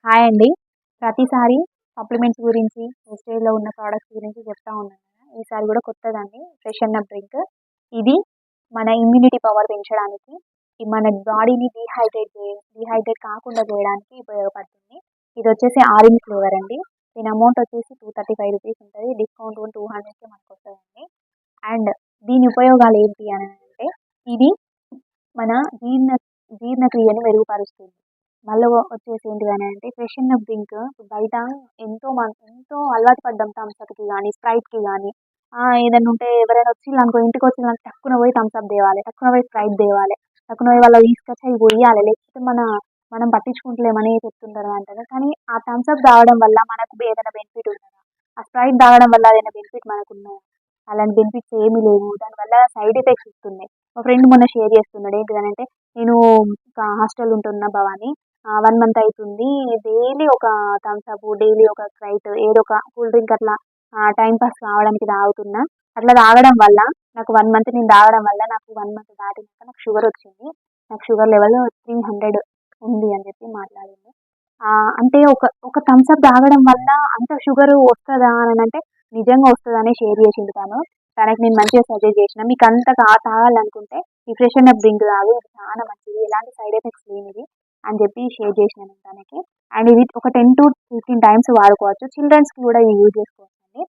Hi అండి. ప్రతిసారి supplements గురించి, వేస్టేజ్‌లో ఉన్న ప్రొడక్ట్స్ గురించి చెప్తా ఉన్నాను కదా! ఈసారి కూడా కొత్తదండి ఫ్రెషన్ అప్ డ్రింక్. ఇది మన ఇమ్యూనిటీ పవర్ పెంచడానికి, మన బాడీని డీహైడ్రేట్ కాకుండా చేయడానికి ఉపయోగపడుతుంది. ఇదొచ్చేసి ఆరెంజ్ ఫ్లేవర్ అండి. దీని అమౌంట్ వచ్చేసి ₹235 ఉంటది. డిస్కౌంట్ కూడా 200కే మనకొస్తదండి. అండ్ దీని ఉపయోగాలు ఏంటి అనంటే, ఇది మన జీర్ణక్రియని మెరుగుపరుస్తుంది. మళ్ళా వచ్చేసి ఏంటిదనంటే ఫ్రెషన్ అప్ డ్రింక్ బయట ఎంతో అలవాటు పడ్డాం థమ్సప్‌కి గానీ, స్ప్రైట్‌కి గానీ. ఏదన్నా ఉంటే ఎవరైనా వచ్చిండ్రనుకో ఇంటికొచ్చిండ్రంటే టక్కున పోయి థమ్సప్ తేవాలె, టక్కున పోయి స్ప్రైట్ తేవాలె, టక్కున పోయి వాళ్ళకి తీసుకొచ్చి అవి పొయ్యాలె. లేకపోతే మనం పట్టించుకుంటలేమని చెప్తుంటారు అంటారు. కానీ ఆ థమ్సప్ తాగడం వల్ల మనకు ఏదైనా బెనిఫిట్ ఉన్నదా? ఆ స్ప్రైట్ తాగడం వల్ల ఏదైనా బెనిఫిట్ మనకున్నదా? అలాంటి బెనిఫిట్స్ ఏమీ లేవు. దానివల్ల సైడ్ ఎఫెక్ట్స్ వస్తున్నాయి. మా ఫ్రెండ్ మొన్న షేర్ చేస్తున్నాడు. ఏంటిదనంటే, నేను ఒక హాస్టల్ ఉంటున్నా భవాని. 1 మంత్ అయితుంది. డైలీ ఒక థమ్సప్, డైలీ ఒక స్ప్రైట్ ఏదో ఒక కూల్ డ్రింక్ అట్లా టైమ్ పాస్ కావడానికి తాగుతున్నా. అట్లా తాగడం వల్ల నాకు 1 మంత్ నేను తాగడం వల్ల నాకు 1 మంత్ దాటినాక నాకు షుగర్ వచ్చింది. నాకు షుగర్ లెవెల్ 300 ఉంది అని చెప్పి మాట్లాడిండు. అంటే ఒక ఒక థమ్సప్ తాగడం వల్ల అంత షుగర్ వస్తదా అనంటే నిజంగా వస్తదనే షేర్ చేసిండు తను. తనకి నేను మంచిగా సజెస్ట్ చేసిన. మీకు అంత తాగాలనుకుంటే ఈ ఫ్రెషన్ అప్ డ్రింక్ తాగు. ఇది చాలా మంచిది. ఎలాంటి సైడ్ ఎఫెక్ట్స్ లేనిది అని చెప్పి షేర్ చేసిన నేను తనకి. అండ్ ఇది ఒక 10-15 టైమ్స్ వాడుకోవచ్చు. చిల్డ్రన్స్‌కి కూడా ఇది యూజ్ చేసుకోవచ్చండి.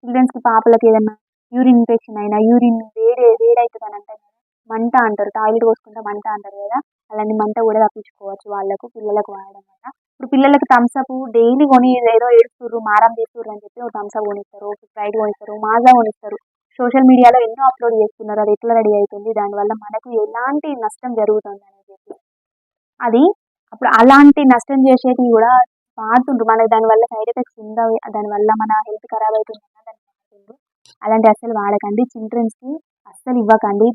చిల్డ్రన్స్‌కి పాపలకి ఏదన్నా యూరిన్ ఇన్ఫెక్షన్ అయినా, యూరిన్ వేడైతదని అంటారు కదా! మంట అంటారు. టాయిలెట్ పోసుకుంటే మంట అంటారు కదా! అలాంటి మంట కూడా తప్పించుకోవచ్చు వాళ్ళకు, పిల్లలకు వాడడం వల్ల. ఇప్పుడు పిల్లలకి థమ్సప్ డైలీ కొని ఏదో ఏడుస్తుర్రు, మారం చేస్తుర్రు అని చెప్పి ఒక థమ్సప్ కొనిస్తారు, ఒక స్ప్రైట్ కొనిస్తారు, మాజా కొనిస్తారు. సోషల్ మీడియాలో ఎన్నో అప్‌లోడ్ చేస్తున్నారు. అది ఎట్లా రెడీ అయితుంది? దానివల్ల మనకు ఎలాంటి నష్టం జరుగుతుందని చెప్పి. అది అప్పుడు అలాంటి నష్టం చేసేటివి కూడా వాడుతుండ్రు. మనకు దానివల్ల సైడ్ ఎఫెక్ట్స్ ఉండవు. దానివల్ల మన హెల్త్ ఖరాబ్ అయితుందన్న దాన్ని వాడుతుండ్రు. అలాంటివి అస్సలు వాడకండి. చిల్డ్రన్స్‌కి అస్సలు ఇవ్వకండి.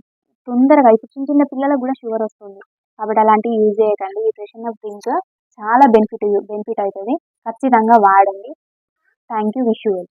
తొందరగా ఇప్పుడు చిన్న చిన్న పిల్లలకు కూడా షుగర్ వస్తుంది. కాబట్టి అలాంటివి యూజ్ చేయకండి. ఈ ఫ్రెషన్ అప్ డ్రింక్ చాలా బెనిఫిట్ అయితది. ఖచ్చితంగా వాడండి. Thank you. Wish you well.